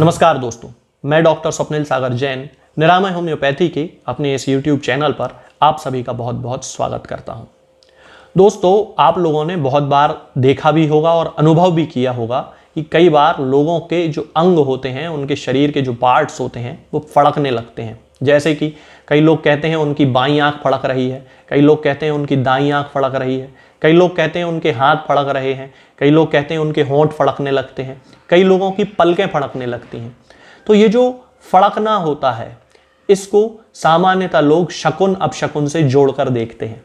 नमस्कार दोस्तों, मैं डॉक्टर स्वप्निल सागर जैन निरामय होम्योपैथी के अपने इस YouTube चैनल पर आप सभी का बहुत बहुत स्वागत करता हूं। दोस्तों, आप लोगों ने बहुत बार देखा भी होगा और अनुभव भी किया होगा कि कई बार लोगों के जो अंग होते हैं, उनके शरीर के जो पार्ट्स होते हैं वो फड़कने लगते हैं। जैसे कि कई लोग कहते हैं उनकी बाईं आंख फड़क रही है, कई लोग कहते हैं उनकी दाईं आंख फड़क रही है, कई लोग कहते हैं उनके हाथ फड़क रहे हैं, कई लोग कहते हैं उनके होंठ फड़कने लगते हैं, कई लोगों की पलकें फड़कने लगती हैं। तो ये जो फड़कना होता है, इसको सामान्यतः लोग शकुन अपशकुन से जोड़कर देखते हैं,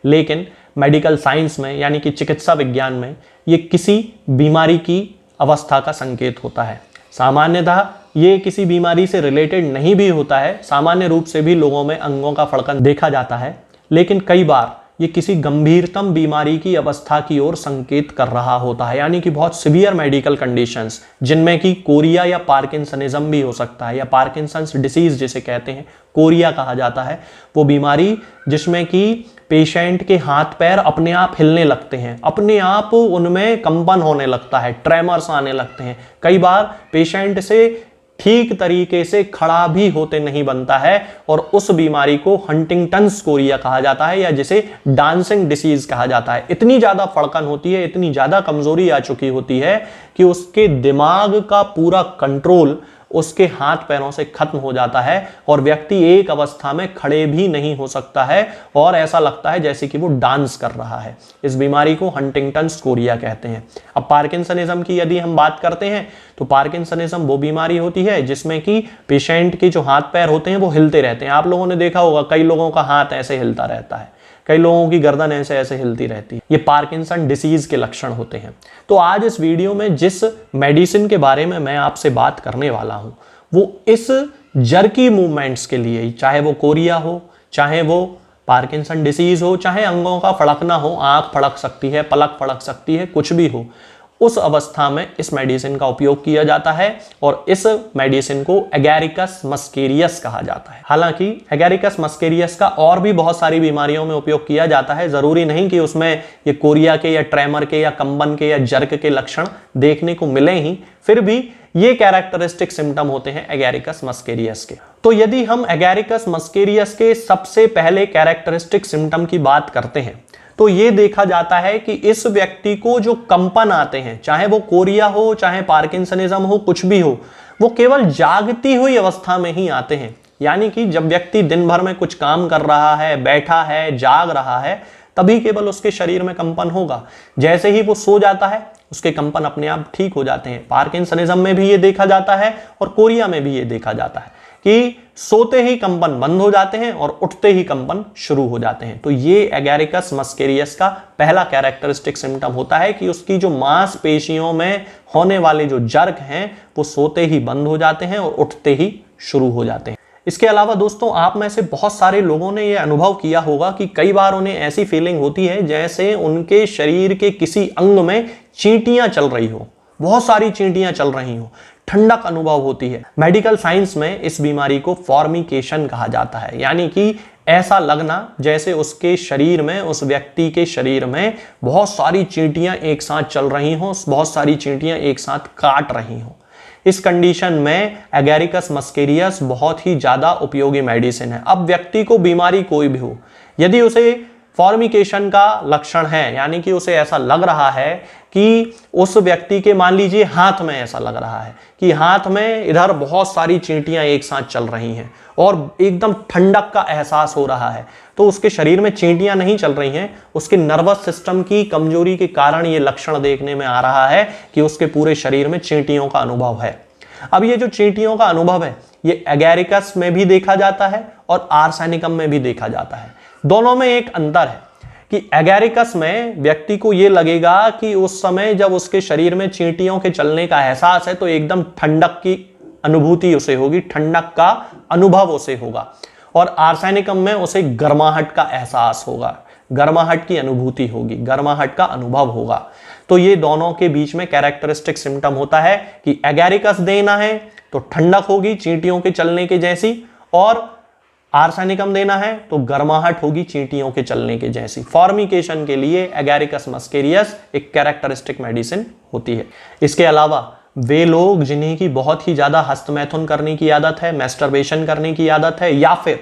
लेकिन मेडिकल साइंस में यानी कि चिकित्सा विज्ञान में ये किसी बीमारी की अवस्था का संकेत होता है। सामान्यतः ये किसी बीमारी से रिलेटेड नहीं भी होता है, सामान्य रूप से भी लोगों में अंगों का फड़कन देखा जाता है, लेकिन कई बार ये किसी गंभीरतम बीमारी की अवस्था की ओर संकेत कर रहा होता है, यानी कि बहुत सीवियर मेडिकल कंडीशंस, जिनमें कि कोरिया या पार्किंसनिज्म भी हो सकता है, या पार्किंसंस डिसीज जिसे कहते हैं, कोरिया कहा जाता है। वो बीमारी जिसमें कि पेशेंट के हाथ पैर अपने आप हिलने लगते हैं, अपने आप उनमें कंपन होने लगता है, ट्रेमर्स आने लगते हैं। कई बार पेशेंट से ठीक तरीके से खड़ा भी होते नहीं बनता है, और उस बीमारी को हंटिंगटन्स कोरिया कहा जाता है, या जिसे डांसिंग डिसीज कहा जाता है। इतनी ज्यादा फड़कन होती है, इतनी ज्यादा कमजोरी आ चुकी होती है कि उसके दिमाग का पूरा कंट्रोल उसके हाथ पैरों से खत्म हो जाता है, और व्यक्ति एक अवस्था में खड़े भी नहीं हो सकता है, और ऐसा लगता है जैसे कि वो डांस कर रहा है। इस बीमारी को हंटिंगटन्स कोरिया कहते हैं। अब पार्किंसनिज्म की यदि हम बात करते हैं, तो पार्किंसनिज्म वो बीमारी होती है जिसमें कि पेशेंट के जो हाथ पैर होते हैं वो हिलते रहते हैं। आप लोगों ने देखा होगा, कई लोगों का हाथ ऐसे हिलता रहता है, कई लोगों की गर्दन ऐसे ऐसे हिलती रहती है। ये पार्किंसन डिसीज के लक्षण होते हैं। तो आज इस वीडियो में जिस मेडिसिन के बारे में मैं आपसे बात करने वाला हूं, वो इस जर्की मूवमेंट्स के लिए, चाहे वो कोरिया हो, चाहे वो पार्किंसन डिसीज हो, चाहे अंगों का फड़कना हो, आंख फड़क सकती है, पलक फड़क सकती है, कुछ भी हो, उस अवस्था में इस मेडिसिन का उपयोग किया जाता है, और इस मेडिसिन को एगैरिकस मस्केरियस कहा जाता है। हालांकि एगैरिकस मस्केरियस का और भी बहुत सारी बीमारियों में उपयोग किया जाता है। जरूरी नहीं कि उसमें ये कोरिया के या ट्रेमर के या कंबन के या जर्क के लक्षण देखने को मिले ही, फिर भी ये कैरेक्टरिस्टिक सिम्टम होते हैं एगैरिकस मस्केरियस के। तो यदि हम एगैरिकस मस्केरियस के सबसे पहले कैरेक्टरिस्टिक सिम्टम की बात करते हैं, तो ये देखा जाता है कि इस व्यक्ति को जो कंपन आते हैं, चाहे वो कोरिया हो, चाहे पार्किंसनिज्म हो, कुछ भी हो, वो केवल जागती हुई अवस्था में ही आते हैं। यानी कि जब व्यक्ति दिन भर में कुछ काम कर रहा है, बैठा है, जाग रहा है, तभी केवल उसके शरीर में कंपन होगा। जैसे ही वो सो जाता है, उसके कंपन अपने आप ठीक हो जाते हैं। पार्किंसनिज्म में भी ये देखा जाता है और कोरिया में भी ये देखा जाता है कि सोते ही कंपन बंद हो जाते हैं और उठते ही कंपन शुरू हो जाते हैं। तो ये एगैरिकस मस्केरियस का पहला कैरेक्टरिस्टिक सिम्टम होता है कि उसकी जो मांसपेशियों में होने वाले जो जर्क हैं, वो सोते ही बंद हो जाते हैं और उठते ही शुरू हो जाते हैं। इसके अलावा दोस्तों, आप में से बहुत सारे लोगों ने यह अनुभव किया होगा कि कई बार उन्हें ऐसी फीलिंग होती है जैसे उनके शरीर के किसी अंग में चींटियां चल रही हो, बहुत सारी चींटियां चल रही हो, ठंडक अनुभव होती है। मेडिकल साइंस में इस बीमारी को फॉर्मिकेशन कहा जाता है, यानी कि ऐसा लगना जैसे उसके शरीर में, उस व्यक्ति के शरीर में बहुत सारी चींटियां एक साथ चल रही हों, बहुत सारी चींटियां एक साथ काट रही हों। इस कंडीशन में एगैरिकस मस्केरियस बहुत ही ज्यादा उपयोगी मेडिसिन है। अब व्यक्ति को बीमारी कोई भी हो, यदि उसे फॉर्मिकेशन का लक्षण है, यानी कि उसे ऐसा लग रहा है कि उस व्यक्ति के, मान लीजिए हाथ में ऐसा लग रहा है कि हाथ में इधर बहुत सारी चींटियां एक साथ चल रही हैं और एकदम ठंडक का एहसास हो रहा है, तो उसके शरीर में चींटियां नहीं चल रही हैं, उसके नर्वस सिस्टम की कमजोरी के कारण ये लक्षण देखने में आ रहा है कि उसके पूरे शरीर में चींटियों का अनुभव है। अब ये जो चींटियों का अनुभव है, ये एगैरिकस में भी देखा जाता है और आर्सेनिकम में भी देखा जाता है। दोनों में एक अंतर है कि एगैरिकस में व्यक्ति को यह लगेगा कि उस समय जब उसके शरीर में चींटियों के चलने का एहसास है, तो एकदम ठंडक की अनुभूति उसे होगी, ठंडक का अनुभव उसे होगा, और आर्सेनिकम में उसे गर्माहट का एहसास होगा, गर्माहट की अनुभूति होगी, गर्माहट का अनुभव होगा। तो ये दोनों के बीच में कैरेक्टरिस्टिक सिम्टम होता है कि एगैरिकस देना है तो ठंडक होगी चींटियों के चलने के जैसी, और आर्सेनिकम देना है तो गर्माहट होगी चींटियों के चलने के जैसी। फॉर्मिकेशन के लिए एगैरिकस मस्केरियस एक कैरेक्टरिस्टिक मेडिसिन होती है। इसके अलावा वे लोग जिन्हें की बहुत ही ज़्यादा हस्तमैथुन करने की आदत है, मैस्टरबेशन करने की आदत है, या फिर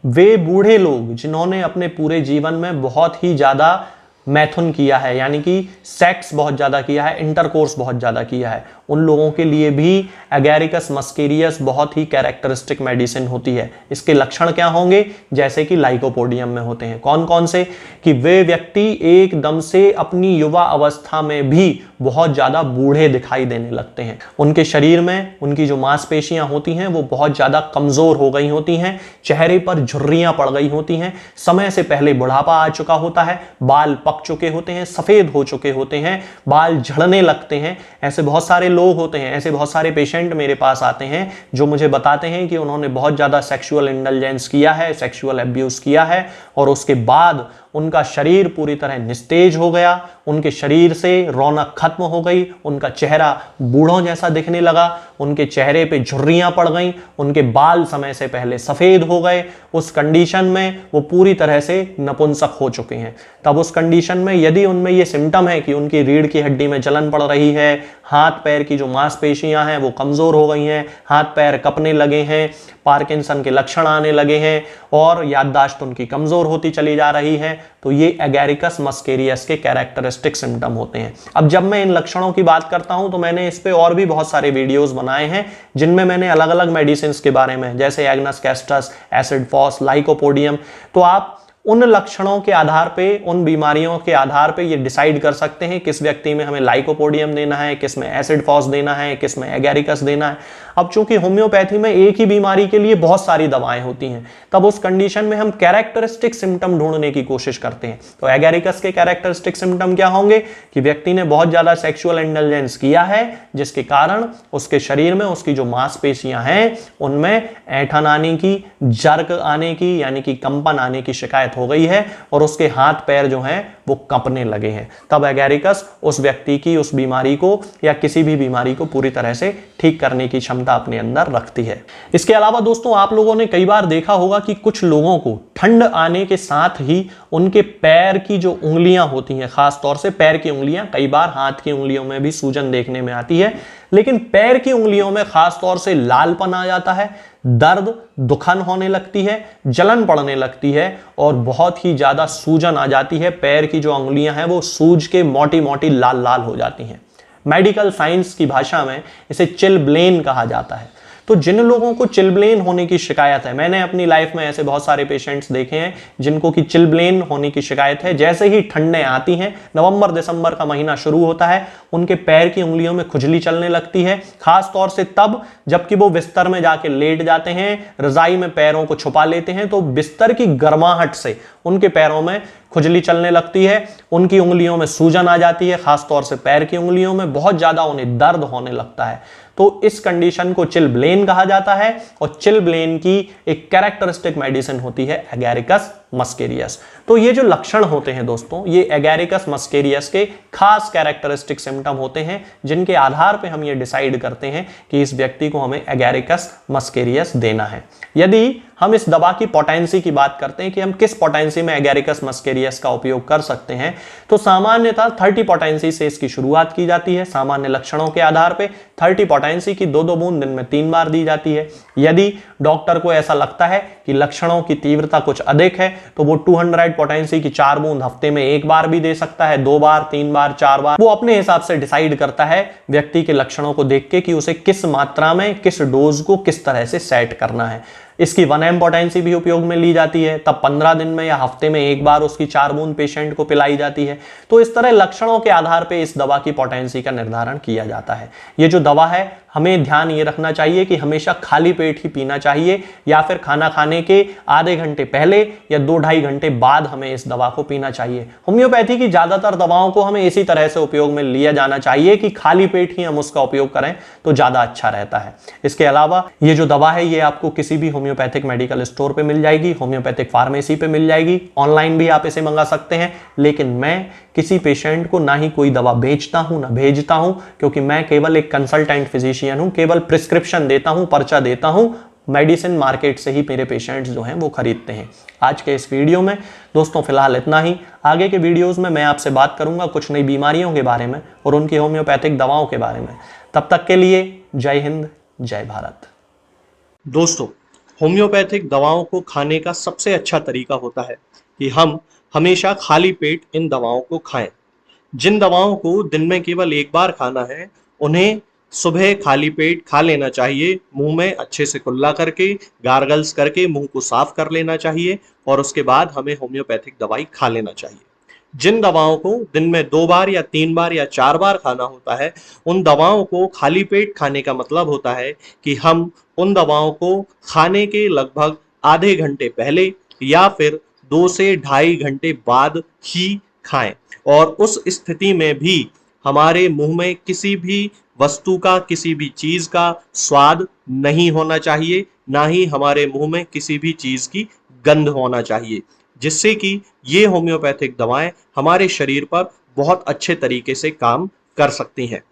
वे बूढ़े लोग जिन्होंने अपने पूरे जीवन में बहुत ही ज़्यादा मैथुन किया है, यानी कि सेक्स बहुत ज़्यादा किया है, इंटरकोर्स बहुत ज़्यादा किया है, उन लोगों के लिए भी एगैरिकस मस्केरियस बहुत ही कैरेक्टरिस्टिक मेडिसिन होती है। इसके लक्षण क्या होंगे? जैसे कि लाइकोपोडियम में होते हैं। कौन कौन से? कि वे व्यक्ति एकदम से अपनी युवा अवस्था में भी बहुत ज़्यादा बूढ़े दिखाई देने लगते हैं। उनके शरीर में उनकी जो मांसपेशियां होती हैं वो बहुत ज़्यादा कमज़ोर हो गई होती हैं, चेहरे पर झुर्रियां पड़ गई होती हैं, समय से पहले बुढ़ापा आ चुका होता है, बाल पक चुके होते हैं, सफ़ेद हो चुके होते हैं, बाल झड़ने लगते हैं। ऐसे बहुत सारे लोग होते हैं, ऐसे बहुत सारे पेशेंट मेरे पास आते हैं जो मुझे बताते हैं कि उन्होंने बहुत ज़्यादा सेक्सुअल इंडल्जेंस किया है, सेक्सुअल अब्यूज़ किया है, और उसके बाद उनका शरीर पूरी तरह निस्तेज हो गया, उनके शरीर से रौनक खत्म हो गई, उनका चेहरा बूढ़ों जैसा दिखने लगा, उनके चेहरे पे झुर्रियां पड़ गईं, उनके बाल समय से पहले सफ़ेद हो गए। उस कंडीशन में वो पूरी तरह से नपुंसक हो चुके हैं। तब उस कंडीशन में यदि उनमें ये सिम्टम है कि उनकी रीढ़ की हड्डी में जलन पड़ रही है, हाथ पैर की जो मांसपेशियां हैं वो कमज़ोर हो गई हैं, हाथ पैर कपने लगे हैं, पार्किंसन के लक्षण आने लगे हैं और याददाश्त उनकी कमज़ोर होती चली जा रही है, तो ये एगैरिकस मस्केरियस के कैरेक्टरिस्टिक सिम्टम होते हैं। अब जब मैं इन लक्षणों की बात करता हूं तो मैंने इस पे और भी बहुत सारे वीडियोस बनाए हैं जिनमें मैंने अलग अलग मेडिसिन के बारे में, जैसे agnus castus, acid phos, lycopodium, तो आप उन लक्षणों के आधार पे, उन बीमारियों के आधार पे ये डिसाइड कर सकते हैं किस व्यक्ति में हमें लाइकोपोडियम देना है, किस में एसिड फॉस देना है, किस में एगैरिकस देना है। अब चूंकि होम्योपैथी में एक ही बीमारी के लिए बहुत सारी दवाएं होती हैं, तब उस कंडीशन में हम कैरेक्टरिस्टिक सिम्टम ढूंढने की कोशिश करते हैं। तो एगैरिकस के कैरेक्टरिस्टिक सिम्टम क्या होंगे? कि व्यक्ति ने बहुत ज्यादा सेक्सुअल इंडल्जेंस किया है, जिसके कारण उसके शरीर में उसकी जो मांसपेशियां हैं उनमें ऐंठन आने की, जर्क आने की, यानी कि कंपन आने की शिकायत हो गई है और उसके हाथ पैर जो हैं वो कंपने लगे हैं। तब एगैरिकस उस व्यक्ति की उस बीमारी को या किसी भी बीमारी को पूरी तरह से ठीक करने की क्षमता अपने अंदर रखती है। इसके अलावा दोस्तों, आप लोगों ने कई बार देखा होगा कि कुछ लोगों को ठंड आने के साथ ही उनके पैर की जो उंगलियां होती हैं, खास तौर से पैर की उंगलियां, कई बार हाथ की उंगलियों में भी सूजन देखने में आती है, लेकिन पैर की उंगलियों में खास तौर से लालपन आ जाता है, दर्द, दुखन होने लगती है, जलन पड़ने लगती है और बहुत ही ज्यादा सूजन आ जाती है। पैर की जो उंगलियां हैं वो सूज के मोटी मोटी लाल लाल हो जाती हैं। मेडिकल साइंस की भाषा में इसे चिलब्लेन कहा जाता है। तो जिन लोगों को चिलब्लेन होने की शिकायत है, मैंने अपनी लाइफ में ऐसे बहुत सारे पेशेंट्स देखे हैं जिनको कि चिलब्लेन होने की शिकायत है। जैसे ही ठंडें आती हैं, नवंबर दिसंबर का महीना शुरू होता है, उनके पैर की उंगलियों में खुजली चलने लगती है, खास तौर से तब जबकि वो बिस्तर में जाके लेट जाते हैं, रजाई में पैरों को छुपा लेते हैं, तो बिस्तर की गर्माहट से उनके पैरों में खुजली चलने लगती है, उनकी उंगलियों में सूजन आ जाती है, खास तौर से पैर की उंगलियों में बहुत ज्यादा उन्हें दर्द होने लगता है। तो इस कंडीशन को चिलब्लेन कहा जाता है और चिलब्लेन की एक कैरेक्टरिस्टिक मेडिसिन होती है एगैरिकस मस्केरियस। तो ये जो लक्षण होते हैं दोस्तों, ये एगैरिकस मस्केरियस के खास कैरेक्टरिस्टिक सिम्टम होते हैं जिनके आधार पे हम ये डिसाइड करते हैं कि इस व्यक्ति को हमें एगैरिकस मस्केरियस देना है। यदि हम इस दवा की पोटेंसी की बात करते हैं कि हम किस पोटेंसी में एगैरिकस मस्केरियस का उपयोग कर सकते हैं, तो सामान्यतः 30 पोटेंसी से इसकी शुरुआत की जाती है। सामान्य लक्षणों के आधार पे 30 पोटेंसी की 2-2 बूंद दिन में 3 बार दी जाती है। यदि डॉक्टर को ऐसा लगता है कि लक्षणों की तीव्रता कुछ अधिक है तो वो 200 पोटेंसी की 4 बूंद हफ्ते में 1 बार भी दे सकता है, 2 बार, 3 बार, 4 बार। वो अपने हिसाब से डिसाइड करता है व्यक्ति के लक्षणों को देख के कि उसे किस मात्रा में, किस डोज को किस तरह से सेट करना है। इसकी 1 mg पोटेंसी भी उपयोग में ली जाती है, तब 15 दिन में या हफ्ते में 1 बार उसकी 4 बूंद पेशेंट को पिलाई जाती है। तो इस तरह लक्षणों के आधार पे इस दवा की पोटेंसी का निर्धारण किया जाता है। ये जो दवा है, हमें ध्यान ये रखना चाहिए कि हमेशा खाली पेट ही पीना चाहिए या फिर खाना खाने के आधे घंटे पहले या 2-2.5 घंटे बाद हमें इस दवा को पीना चाहिए। होम्योपैथी की ज्यादातर दवाओं को हमें इसी तरह से उपयोग में लिया जाना चाहिए कि खाली पेट ही हम उसका उपयोग करें तो ज्यादा अच्छा रहता है। इसके अलावा ये जो दवा है ये आपको किसी भी होम्योपैथिक मेडिकल स्टोर पे मिल जाएगी, होम्योपैथिक फार्मेसी पे मिल जाएगी, ऑनलाइन भी आप इसे मंगा सकते हैं। लेकिन मैं किसी पेशेंट को ना ही कोई दवा बेचता हूं ना भेजता हूं, क्योंकि मैं केवल एक कंसल्टेंट फिजिशियन हूं, केवल प्रिस्क्रिप्शन देता हूं, पर्चा देता हूं। मेडिसिन मार्केट से ही मेरे पेशेंट्स जो हैं वो खरीदते हैं। आज के इस वीडियो में दोस्तों फिलहाल इतना ही। आगे के वीडियोस में मैं आपसे बात करूंगा कुछ नई बीमारियों के बारे में और उनकी होम्योपैथिक दवाओं के बारे में। तब तक के लिए जय हिंद, जय भारत। दोस्तों, होम्योपैथिक दवाओं को खाने का सबसे अच्छा तरीका होता है कि हम हमेशा खाली पेट इन दवाओं को खाएं। जिन दवाओं को दिन में केवल एक बार खाना है, उन्हें सुबह खाली पेट खा लेना चाहिए। मुंह में अच्छे से कुल्ला करके, गार्गल्स करके मुंह को साफ कर लेना चाहिए और उसके बाद हमें होम्योपैथिक दवाई खा लेना चाहिए। जिन दवाओं को दिन में 2 बार या 3 बार या 4 बार खाना होता है, उन दवाओं को खाली पेट खाने का मतलब होता है कि हम उन दवाओं को खाने के लगभग आधे घंटे पहले या फिर 2 से ढाई घंटे बाद ही खाएं। और उस स्थिति में भी हमारे मुंह में किसी भी वस्तु का, किसी भी चीज का स्वाद नहीं होना चाहिए, ना ही हमारे मुंह में किसी भी चीज की गंध होना चाहिए, जिससे कि ये होम्योपैथिक दवाएं हमारे शरीर पर बहुत अच्छे तरीके से काम कर सकती हैं।